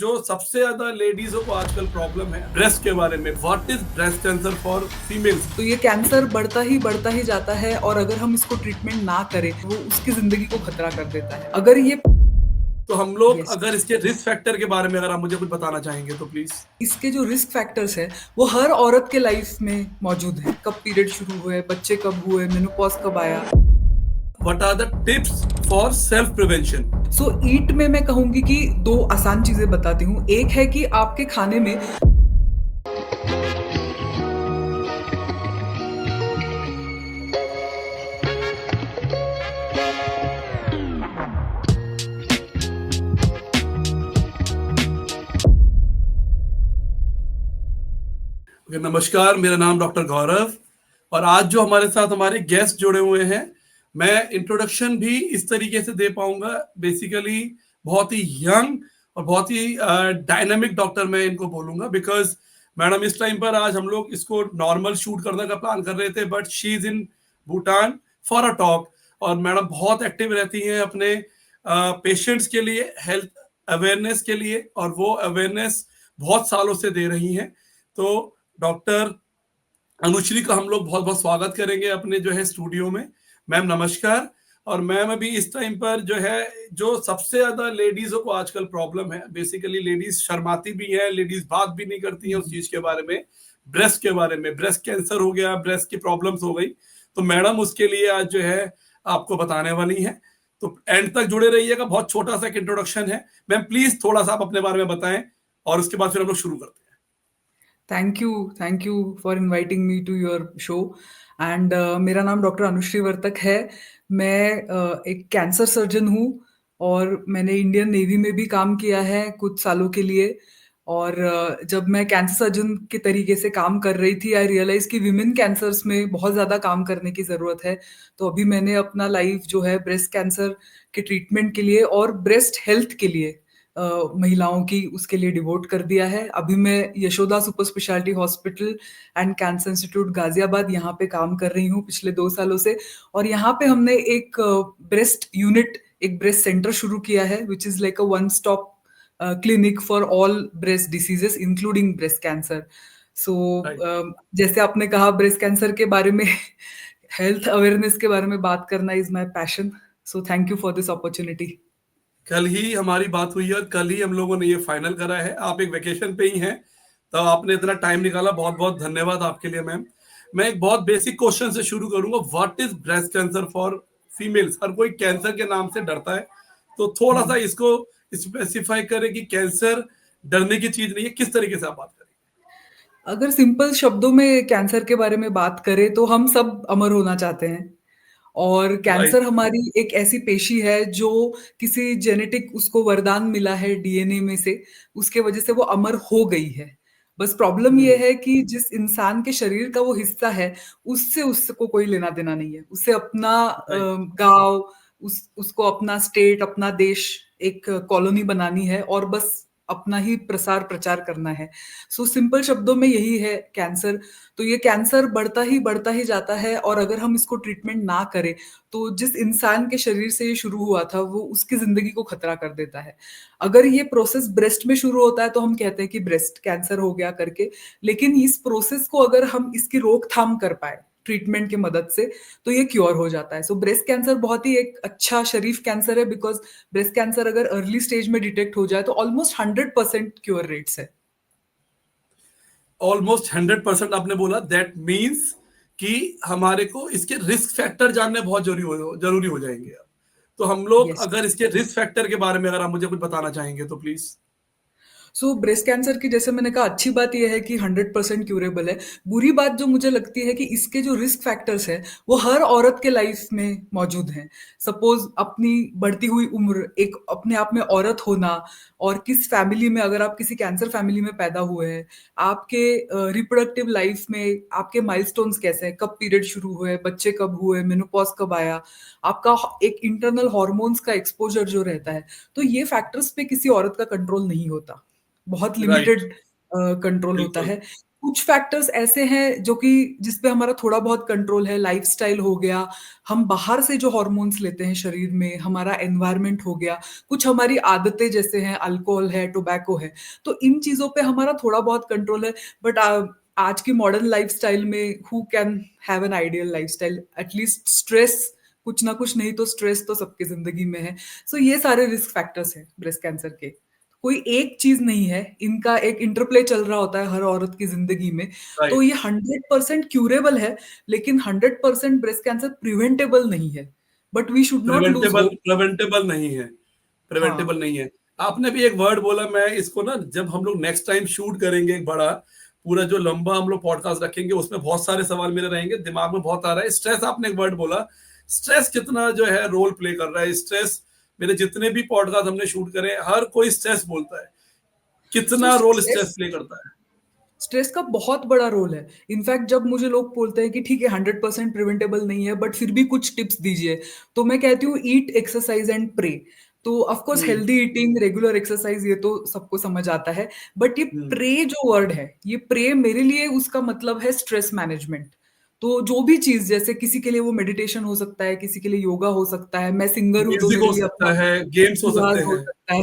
जो सबसे ज्यादा लेडीजों को आजकल प्रॉब्लम है ब्रेस्ट के बारे में। What is breast cancer for females? तो ये कैंसर बढ़ता ही जाता है और अगर हम इसको ट्रीटमेंट ना करें वो उसकी जिंदगी को खतरा कर देता है। अगर ये तो हम लोग यस अगर इसके रिस्क फैक्टर के बारे में अगर आप मुझे कुछ बताना चाहेंगे तो प्लीज। इसके जो रिस्क फैक्टर्स है वो हर औरत के लाइफ में मौजूद है। कब पीरियड शुरू हुए, बच्चे कब हुए, मेनोपॉज कब आया। What are the tips for self prevention? So eat में मैं कहूंगी कि दो आसान चीजें बताती हूँ। एक है कि आपके खाने में नमस्कार, मेरा नाम डॉक्टर गौरव और आज जो हमारे साथ हमारे गेस्ट जुड़े हुए हैं, मैं इंट्रोडक्शन भी इस तरीके से दे पाऊंगा। बेसिकली बहुत ही यंग और बहुत ही डायनामिक डॉक्टर मैं इनको बोलूंगा, बिकॉज मैडम इस टाइम पर आज हम लोग इसको नॉर्मल शूट करने का प्लान कर रहे थे, but she is in Bhutan for a talk. और मैडम बहुत एक्टिव रहती हैं अपने पेशेंट्स के लिए, हेल्थ अवेयरनेस के लिए, और वो अवेयरनेस बहुत सालों से दे रही हैं। तो डॉक्टर अनुश्री का हम लोग बहुत बहुत स्वागत करेंगे अपने जो है स्टूडियो में। मैम नमस्कार। और मैम अभी इस टाइम पर जो है, जो सबसे ज्यादा लेडीजों को आजकल प्रॉब्लम है, बेसिकली लेडीज शर्माती भी है, लेडीज बात भी नहीं करती हैं उस चीज के बारे में, ब्रेस्ट के बारे में। ब्रेस्ट कैंसर हो गया, ब्रेस्ट की प्रॉब्लम्स हो गई, तो मैडम उसके लिए आज जो है आपको बताने वाली है। तो एंड तक जुड़े रहिएगा, बहुत छोटा सा इंट्रोडक्शन है। मैम प्लीज थोड़ा सा आप अपने बारे में बताएं और उसके बाद फिर हम लोग शुरू करते हैं। Thank you for inviting me to your show. And मेरा नाम डॉक्टर अनुश्री वर्तक है। मैं एक कैंसर सर्जन हूँ और मैंने इंडियन नेवी में भी काम किया है कुछ सालों के लिए। और जब मैं कैंसर सर्जन के तरीके से काम कर रही थी, आई रियलाइज कि विमेन कैंसर्स में बहुत ज़्यादा काम करने की ज़रूरत है। तो अभी मैंने अपना लाइफ जो है ब्रेस्ट कैंसर के ट्रीटमेंट के लिए और ब्रेस्ट हेल्थ के लिए, महिलाओं की, उसके लिए डिवोट कर दिया है। अभी मैं Yashoda super speciality hospital and cancer institute Ghaziabad यहाँ पे काम कर रही हूँ पिछले 2 सालों से। और यहाँ पे हमने एक ब्रेस्ट यूनिट, एक ब्रेस्ट सेंटर शुरू किया है which is like a one stop clinic for all breast diseases including breast cancer. So right. जैसे आपने कहा ब्रेस्ट कैंसर के बारे में हेल्थ अवेयरनेस के बारे में बात करना is my passion. So thank you for this opportunity. कल ही हमारी बात हुई है और कल ही हम लोगों ने ये फाइनल करा है। आप एक वेकेशन पे ही हैं, तो आपने इतना टाइम निकाला, बहुत बहुत धन्यवाद आपके लिए मैम। मैं एक बहुत बेसिक क्वेश्चन से शुरू करूंगा। What is breast cancer for females? हर कोई कैंसर के नाम से डरता है, तो थोड़ा सा इसको स्पेसिफाई करें कि कैंसर डरने की चीज नहीं है, किस तरीके से आप बात करें? अगर सिंपल शब्दों में कैंसर के बारे में बात करें तो हम सब अमर होना चाहते हैं। और राइट। कैंसर हमारी एक ऐसी पेशी है जो किसी जेनेटिक उसको वरदान मिला है डीएनए में से, उसके वजह से वो अमर हो गई है। बस प्रॉब्लम ये है कि जिस इंसान के शरीर का वो हिस्सा है, उससे उसको कोई लेना देना नहीं है। उसे अपना राइट। गांव, उसको अपना स्टेट, अपना देश, एक कॉलोनी बनानी है और बस अपना ही प्रसार प्रचार करना है। सो सिंपल शब्दों में यही है कैंसर। तो ये कैंसर बढ़ता ही जाता है और अगर हम इसको ट्रीटमेंट ना करें तो जिस इंसान के शरीर से ये शुरू हुआ था वो उसकी जिंदगी को खतरा कर देता है। अगर ये प्रोसेस ब्रेस्ट में शुरू होता है तो हम कहते हैं कि ब्रेस्ट कैंसर हो गया करके। लेकिन इस प्रोसेस को अगर हम इसकी रोकथाम कर पाए ट्रीटमेंट की मदद से तो ये क्योर हो जाता है। सो ब्रेस्ट कैंसर बहुत ही एक अच्छा शरीफ कैंसर है, बिकॉज ब्रेस्ट कैंसर अगर अर्ली स्टेज में डिटेक्ट हो जाए तो ऑलमोस्ट 100% क्योर रेट्स है। ऑलमोस्ट 100% आपने बोला, दैट मीन्स कि हमारे को इसके रिस्क फैक्टर जानने बहुत जरूरी हो जाएंगे अब। तो हम लोग यस। अगर इसके रिस्क फैक्टर के बारे में अगर आप मुझे कुछ बताना चाहेंगे तो प्लीज। सो ब्रेस्ट कैंसर की, जैसे मैंने कहा, अच्छी बात यह है कि 100% क्यूरेबल है। बुरी बात जो मुझे लगती है कि इसके जो रिस्क फैक्टर्स हैं वो हर औरत के लाइफ में मौजूद हैं। सपोज अपनी बढ़ती हुई उम्र, एक अपने आप में औरत होना, और किस फैमिली में, अगर आप किसी कैंसर फैमिली में पैदा हुए हैं, आपके रिप्रोडक्टिव लाइफ में आपके माइलस्टोन्स कैसे हैं, कब पीरियड शुरू हुए, बच्चे कब हुए, मेनोपॉज कब आया, आपका एक इंटरनल हॉर्मोन्स का एक्सपोजर जो रहता है, तो ये फैक्टर्स पे किसी औरत का कंट्रोल नहीं होता। बहुत राइट। लिमिटेड कंट्रोल होता बिल्कुल। है। कुछ फैक्टर्स ऐसे हैं जो कि जिस पे हमारा थोड़ा बहुत कंट्रोल है, लाइफस्टाइल हो गया, हम बाहर से जो हार्मोन्स लेते हैं शरीर में, हमारा एनवायरनमेंट हो गया, कुछ हमारी आदतें जैसे हैं अल्कोहल है, टोबैको है, तो इन चीज़ों पे हमारा थोड़ा बहुत कंट्रोल है। बट आज की मॉडर्न लाइफस्टाइल में हू can have an ideal lifestyle? At least stress, कुछ ना कुछ नहीं तो स्ट्रेस तो सबकी ज़िंदगी में है। सो ये सारे रिस्क फैक्टर्स हैं ब्रेस्ट कैंसर के। कोई एक चीज नहीं है, इनका एक इंटरप्ले चल रहा होता है हर औरत की जिंदगी में। तो राइट। ये 100% क्यूरेबल है, लेकिन 100% ब्रेस्ट कैंसर प्रिवेंटेबल नहीं है। But we should not lose preventable hope. Preventable नहीं है। प्रिवेंटेबल हाँ। नहीं है। आपने भी एक वर्ड बोला, मैं इसको ना जब हम लोग नेक्स्ट टाइम शूट करेंगे एक बड़ा पूरा जो लंबा हम लोग पॉडकास्ट रखेंगे उसमें बहुत सारे सवाल मेरे रहेंगे, दिमाग में बहुत आ रहा है। स्ट्रेस, आपने एक वर्ड बोला, स्ट्रेस कितना जो है रोल प्ले कर रहा है स्ट्रेस। मेरे जितने भी पॉडकास्ट हमने शूट करे हर कोई स्ट्रेस बोलता है, सो कितना रोल स्ट्रेस स्ट्रेस प्ले करता है। स्ट्रेस का बहुत बड़ा रोल है। इनफैक्ट जब मुझे लोग बोलते हैं कि ठीक है 100% प्रिवेंटेबल नहीं है बट फिर भी कुछ टिप्स दीजिए, तो मैं कहती हूँ ईट, एक्सरसाइज एंड प्रे। तो of course hmm. Healthy eating, regular exercise ये तो सबको समझ आता है, बट ये हम्म। प्रे जो वर्ड है, ये प्रे मेरे लिए उसका मतलब है स्ट्रेस मैनेजमेंट। तो जो भी चीज, जैसे किसी के लिए वो मेडिटेशन हो सकता है, किसी के लिए योगा हो सकता है, मैं सिंगर हूँ तो म्यूजिक मेरे हो लिए सकता अपना है, गेम्स हो सकते रियाज हो हैं। सकता है।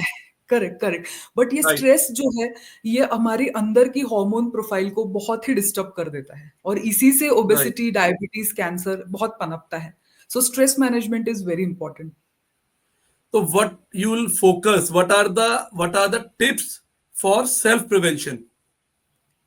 Correct, correct. बट ये राइट। स्ट्रेस जो है, ये हमारी अंदर की हार्मोन प्रोफाइल को बहुत ही डिस्टर्ब कर देता है, और इसी से राइट। ओबेसिटी, डायबिटीज, कैंसर बहुत पनपता है। So stress management is very important. तो what you will focus, what are the tips for self prevention?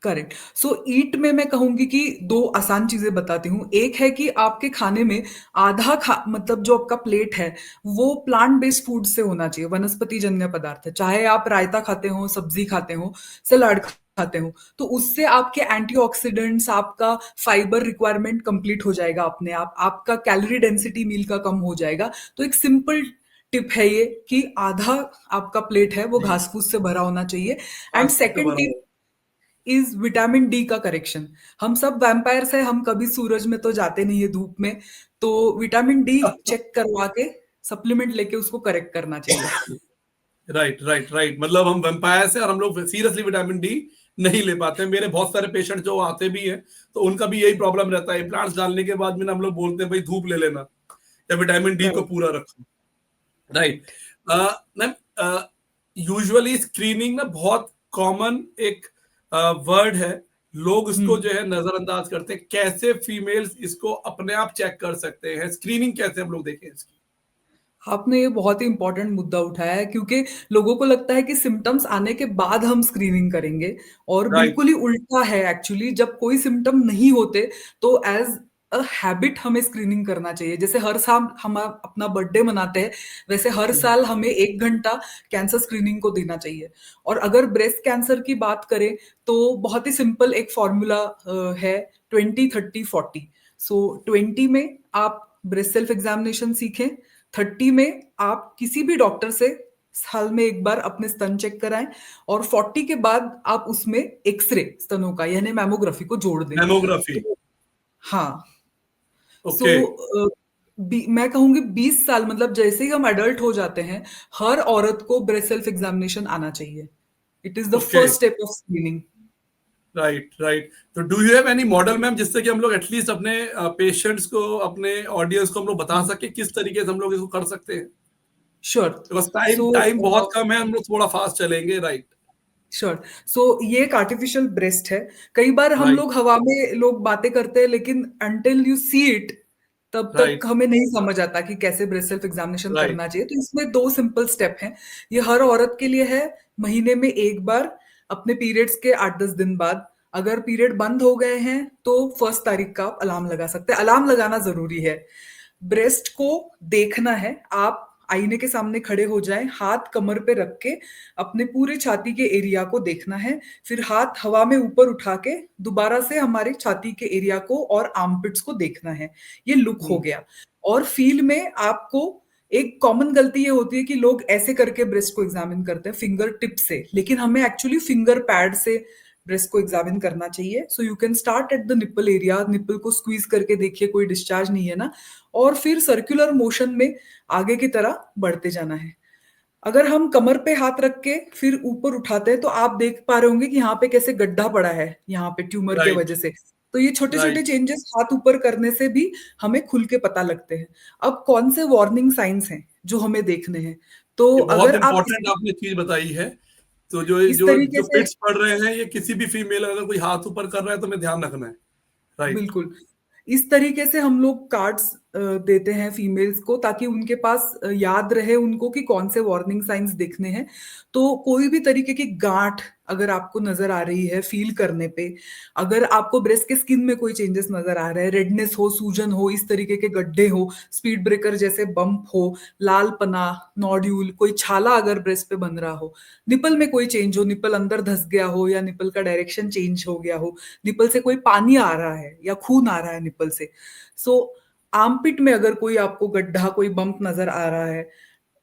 Correct. So eat में मैं कहूंगी कि दो आसान चीजें बताती हूँ। एक है कि आपके खाने में आधा मतलब जो आपका प्लेट है, वो प्लांट बेस्ड फूड से होना चाहिए, वनस्पति जन्य पदार्थ है। चाहे आप रायता खाते हो, सब्जी खाते हो, सलाद खाते हो, तो उससे आपके एंटीऑक्सीडेंट्स, आपका फाइबर रिक्वायरमेंट कंप्लीट हो जाएगा अपने आप, आपका कैलोरी डेंसिटी मील का कम हो जाएगा। तो एक सिंपल टिप है ये कि आधा आपका प्लेट है वो जी। घास फूस से भरा होना चाहिए। एंड आज से सेकंड बड़ा टिप हो। इज विटामिन डी का करेक्शन। हम सब वैम्पायर्स हैं, हम कभी सूरज में तो जाते नहीं है, धूप में। तो विटामिन डी चेक करवा के सप्लीमेंट लेके उसको करेक्ट करना चाहिए। Right, right, right. मतलब हम वेम्पायर से और हम लोग सीरियसली विटामिन डी नहीं ले पाते हैं। मेरे बहुत सारे पेशेंट जो आते भी हैं तो उनका भी यही प्रॉब्लम रहता है। प्लांट्स डालने के बाद में ना हम लोग बोलते हैं भाई धूप ले लेना या विटामिन डी को करेक्ट। पूरा रखो। Right. Right. Ma'am, usually screening ना बहुत कॉमन एक वर्ड है। लोग इसको हम्म। जो है नजरअंदाज करते हैं। कैसे फीमेल्स इसको अपने आप चेक कर सकते हैं? स्क्रीनिंग कैसे हम लोग देखें इसकी? आपने ये बहुत ही इंपॉर्टेंट मुद्दा उठाया है, क्योंकि लोगों को लगता है कि सिम्टम्स आने के बाद हम स्क्रीनिंग करेंगे, और राइट। बिल्कुल ही उल्टा है एक्चुअली। जब कोई सिम्टम नहीं होते तो एज अ हैबिट हमें स्क्रीनिंग करना चाहिए। जैसे हर साल हम अपना बर्थडे मनाते हैं, वैसे हर साल हमें 1 घंटा कैंसर स्क्रीनिंग को देना चाहिए। और अगर ब्रेस्ट कैंसर की बात करें तो बहुत ही सिंपल एक फॉर्मूला है, 20 30 40। सो 20 में आप ब्रेस्ट सेल्फ एग्जामिनेशन सीखें, 30 में आप किसी भी डॉक्टर से साल में एक बार अपने स्तन चेक कराएं, और 40 के बाद आप उसमें एक्सरे स्तनों का यानी मैमोग्राफी को जोड़ दें। मेमोग्राफी। तो हाँ। So okay. मैं कहूंगी 20 साल, मतलब जैसे ही हम एडल्ट हो जाते हैं, हर औरत को ब्रेस्ट सेल्फ एग्जामिनेशन आना चाहिए। It is the okay. First step of screening. Right, right. तो do you have any model ma'am जिससे कि हम लोग एटलीस्ट अपने पेशेंट्स को, अपने ऑडियंस को हम लोग बता सके किस तरीके से हम लोग इसको कर सकते हैं? Sure. Because time so time बहुत कम है, हम लोग थोड़ा फास्ट चलेंगे। राइट। श्योर। सो ये एक आर्टिफिशियल ब्रेस्ट है। कई बार हम राइट। लोग हवा में लोग बातें करते हैं, लेकिन अंटिल यू सी इट, तब तक राइट। हमें नहीं समझ आता कि कैसे ब्रेस्ट सेल्फ एग्जामिनेशन राइट। करना चाहिए। तो इसमें दो सिंपल स्टेप हैं। ये हर औरत के लिए है। महीने में एक बार, अपने पीरियड्स के 8 10 दिन बाद, अगर पीरियड बंद हो गए हैं तो 1 तारीख का आप अलार्म लगा सकते हैं। अलार्म लगाना जरूरी है। ब्रेस्ट को देखना है। आप आईने के सामने खड़े हो जाएं, हाथ कमर पे रख के अपने पूरे छाती के एरिया को देखना है। फिर हाथ हवा में ऊपर उठा के दोबारा से हमारे छाती के एरिया को और आर्मपिट्स को देखना है। ये लुक हो गया। और फील में आपको, एक कॉमन गलती ये होती है कि लोग ऐसे करके ब्रेस्ट को एग्जामिन करते हैं फिंगर टिप से, लेकिन हमें एक्चुअली फिंगर पैड से ब्रेस्ट को एग्जामिन करना चाहिए। So you can start at the nipple area, nipple को स्क्वीज करके देखिए कोई डिस्चार्ज नहीं है ना, और फिर सर्कुलर मोशन में आगे की तरह बढ़ते जाना है। अगर हम कमर पे हाथ रख के फिर ऊपर उठाते हैं तो आप देख पा रहे होंगे कि यहाँ पे कैसे गड्ढा पड़ा है, यहाँ पे ट्यूमर के राइट, वजह से। तो ये छोटे छोटे राइट। चेंजेस हाथ ऊपर करने से भी हमें खुल के पता लगते हैं। अब कौन से वार्निंग साइंस हैं जो हमें देखने हैं, तो ये बहुत अगर आप इंपॉर्टेंट आपने चीज बताई है। तो जो इस जो तरीके जो से पिट्स पड़ रहे हैं, ये किसी भी फीमेल अगर कोई हाथ ऊपर कर रहा है तो हमें ध्यान रखना है। राइट। बिल्कुल। इस तरीके से हम लोग कार्ड्स देते हैं फीमेल्स को ताकि उनके पास याद रहे उनको कि कौन से वार्निंग साइंस देखने हैं। तो कोई भी तरीके की गांठ अगर आपको नज़र आ रही है फ़ील करने पे, अगर आपको ब्रेस्ट के स्किन में कोई चेंजेस नज़र आ रहे हैं, रेडनेस हो, सूजन हो, इस तरीके के गड्ढे हो, स्पीड ब्रेकर जैसे बम्प हो, लालपना, नोड्यूल, कोई छाला अगर ब्रेस्ट पे बन रहा हो, निपल में कोई चेंज हो, निपल अंदर धँस गया हो या निपल का डायरेक्शन चेंज हो गया हो, निपल से कोई पानी आ रहा है या खून आ रहा है निपल से। सो आर्मपिट में अगर कोई आपको गड्ढा, कोई बम्प नज़र आ रहा है,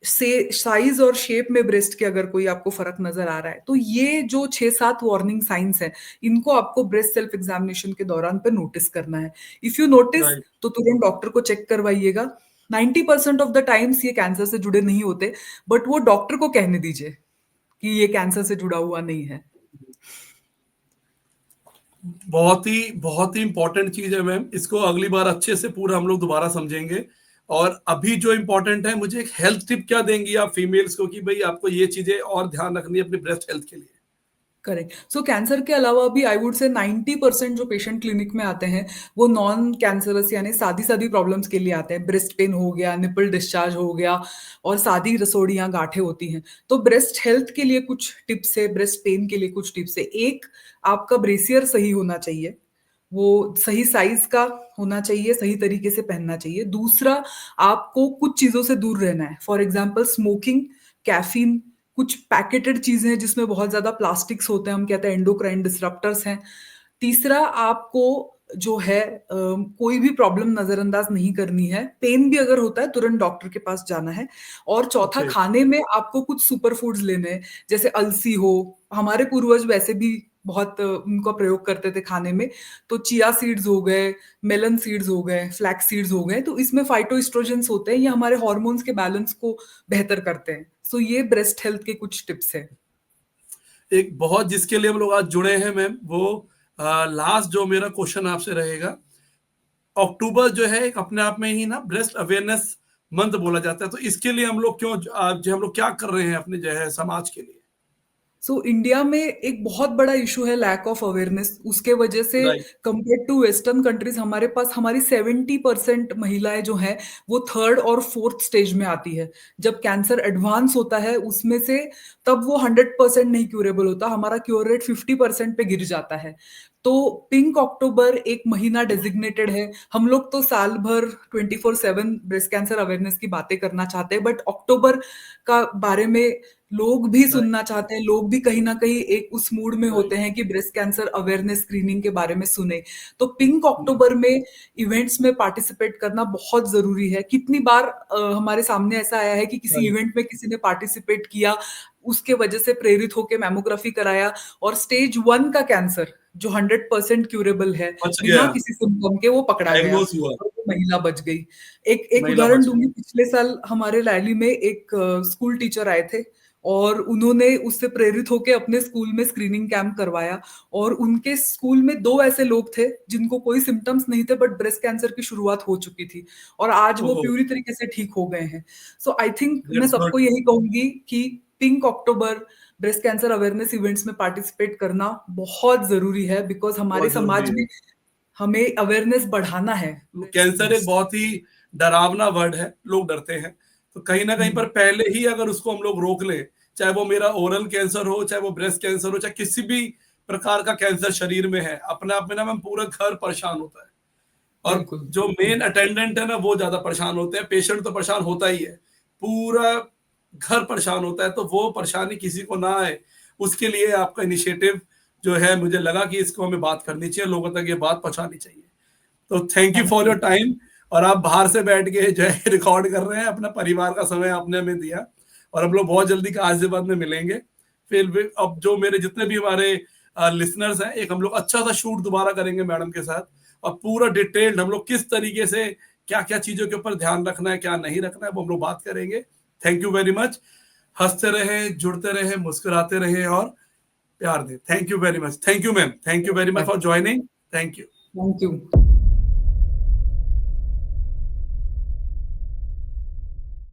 से साइज और शेप में ब्रेस्ट के अगर कोई आपको फर्क नजर आ रहा है, तो ये जो 6-7 वार्निंग साइंस हैं, इनको आपको ब्रेस्ट सेल्फ एग्जामिनेशन के दौरान पे नोटिस करना है। If you notice right. तो तुरंत डॉक्टर को चेक करवाइएगा। 90% ऑफ द टाइम्स ये कैंसर से जुड़े नहीं होते, बट वो डॉक्टर को कहने दीजिए कि ये कैंसर से जुड़ा हुआ नहीं है। बहुत ही इंपॉर्टेंट चीज है मैम। इसको अगली बार अच्छे से पूरा हम लोग दोबारा समझेंगे। और अभी जो इंपॉर्टेंट है, मुझे एक हेल्थ टिप क्या देंगी आप फीमेल्स को कि भाई आपको ये चीजें और ध्यान रखनी है अपने ब्रेस्ट हेल्थ के लिए? करेक्ट। सो कैंसर के अलावा भी आई वुड से 90% जो पेशेंट क्लिनिक में आते हैं वो नॉन कैंसरस यानी सादी सादी प्रॉब्लम्स के लिए आते हैं। ब्रेस्ट पेन हो गया, निपल डिस्चार्ज हो गया और सादी रसोड़ियाँ गांठें होती हैं। तो ब्रेस्ट हेल्थ के लिए कुछ टिप्स है, ब्रेस्ट पेन के लिए कुछ टिप्स है। एक, आपका ब्रेसियर सही होना चाहिए, वो सही साइज का होना चाहिए, सही तरीके से पहनना चाहिए। दूसरा, आपको कुछ चीज़ों से दूर रहना है। फॉर एग्जाम्पल स्मोकिंग, कैफीन, कुछ पैकेटेड चीज़ें हैं जिसमें बहुत ज़्यादा प्लास्टिक्स होते हैं, हम कहते हैं एंडोक्राइन डिसरप्टर्स हैं। तीसरा, आपको जो है कोई भी प्रॉब्लम नज़रअंदाज नहीं करनी है। पेन भी अगर होता है तुरंत डॉक्टर के पास जाना है। और चौथा, ओके। खाने में आपको कुछ सुपर फूड्स लेने हैं, जैसे अलसी हो, हमारे पूर्वज वैसे भी बहुत उनका प्रयोग करते थे खाने में। तो चिया सीड्स हो गए, मेलन सीड्स हो गए, फ्लैक्स सीड्स हो गए, तो इसमें फाइटोएस्ट्रोजेंस होते हैं, ये हमारे हार्मोन्स के बैलेंस को बेहतर करते हैं। सो ये ब्रेस्ट हेल्थ के कुछ टिप्स हैं। एक बहुत जिसके लिए हम लोग आज जुड़े हैं मैम, वो लास्ट जो मेरा क्वेश्चन आपसे रहेगा, अक्टूबर जो है एक अपने आप में ही ना ब्रेस्ट अवेयरनेस मंथ बोला जाता है, तो इसके लिए हम लोग क्यों जो हम लोग क्या कर रहे हैं अपने जो है समाज के लिए? सो इंडिया में एक बहुत बड़ा इशू है लैक ऑफ अवेयरनेस। उसके वजह से right. Compare to western countries हमारे पास हमारी 70% महिलाएं जो हैं वो थर्ड और फोर्थ स्टेज में आती है। जब कैंसर एडवांस होता है उसमें से तब वो 100% नहीं क्यूरेबल होता, हमारा क्योर रेट 50% पे गिर जाता है। तो पिंक अक्टूबर एक महीना डेजिग्नेटेड है। हम लोग तो साल भर 24/7 ब्रेस्ट कैंसर अवेयरनेस की बातें करना चाहते हैं, बट अक्टूबर का बारे में लोग भी राइट। सुनना चाहते हैं। लोग भी कहीं ना कहीं एक उस मूड में होते राइट। हैं कि ब्रेस्ट कैंसर अवेयरनेस स्क्रीनिंग के बारे में सुने। तो पिंक अक्टूबर में इवेंट्स में पार्टिसिपेट करना बहुत जरूरी है। कितनी बार हमारे सामने ऐसा आया है कि किसी राइट। इवेंट में किसी ने पार्टिसिपेट किया, उसके वजह से प्रेरित होकर मैमोग्राफी कराया और स्टेज 1 का कैंसर जो 100% क्यूरेबल है, बच बिना गया। किसी सिम्टम के वो पकड़ा गया डायग्नोस हुआ। और वो महिला बच गई। एक एक महिला उदाहरण बच गई। दूंगी, पिछले साल हमारे रैली में एक स्कूल टीचर आए थे और उन्होंने उससे प्रेरित होकर अपने स्कूल में स्क्रीनिंग कैंप करवाया। और उनके स्कूल में 2 ऐसे लोग थे जिनको कोई सिम्टम्स नहीं थे, बट ब्रेस्ट कैंसर की शुरुआत हो चुकी थी और आज वो ओहो। पूरी तरीके से ठीक हो गए हैं। सो आई थिंक मैं दैट्स सबको गुड। यही कहूंगी कि पिंक अक्टूबर ब्रेस्ट कैंसर अवेयरनेस इवेंट्स में पार्टिसिपेट करना बहुत जरूरी है, बिकॉज हमारे बहुत जरूरी समाज है। में हमें अवेयरनेस बढ़ाना है ब्रेस्ट कैंसर एक हेल्थ। बहुत ही डरावना वर्ड है, लोग डरते हैं। तो कहीं ना कहीं पर पहले ही अगर उसको हम लोग रोक लें, चाहे वो मेरा ओरल कैंसर हो, चाहे वो ब्रेस्ट कैंसर हो, चाहे किसी भी प्रकार का कैंसर शरीर में है, अपने आप में ना मैम पूरा घर परेशान होता है। और बिल्कुल। जो मेन अटेंडेंट है ना वो ज्यादा परेशान होते हैं, पेशेंट तो परेशान होता ही है, पूरा घर परेशान होता है। तो वो परेशानी किसी को ना आए, उसके लिए आपका इनिशिएटिव जो है, मुझे लगा कि इसको हमें बात करनी चाहिए, लोगों तक ये बात पहुंचानी चाहिए। तो thank you thank for you. Your time. और आप बाहर से बैठ के जो है रिकॉर्ड कर रहे हैं, अपना परिवार का समय आपने हमें दिया। और हम लोग बहुत जल्दी आज के बाद में मिलेंगे। अब जो मेरे जितने भी हमारे लिसनर्स हैं, एक हम लोग अच्छा सा शूट दोबारा करेंगे मैडम के साथ, और पूरा डिटेल्ड हम लोग किस तरीके से क्या क्या चीजों के ऊपर ध्यान रखना है, क्या नहीं रखना है, वो हम लोग बात करेंगे। Thank you very much. हंसते रहे, जुड़ते रहे, मुस्कुराते रहे और प्यार दें। Thank you very much. Thank you ma'am. Thank you very much for joining. Thank you. Thank you.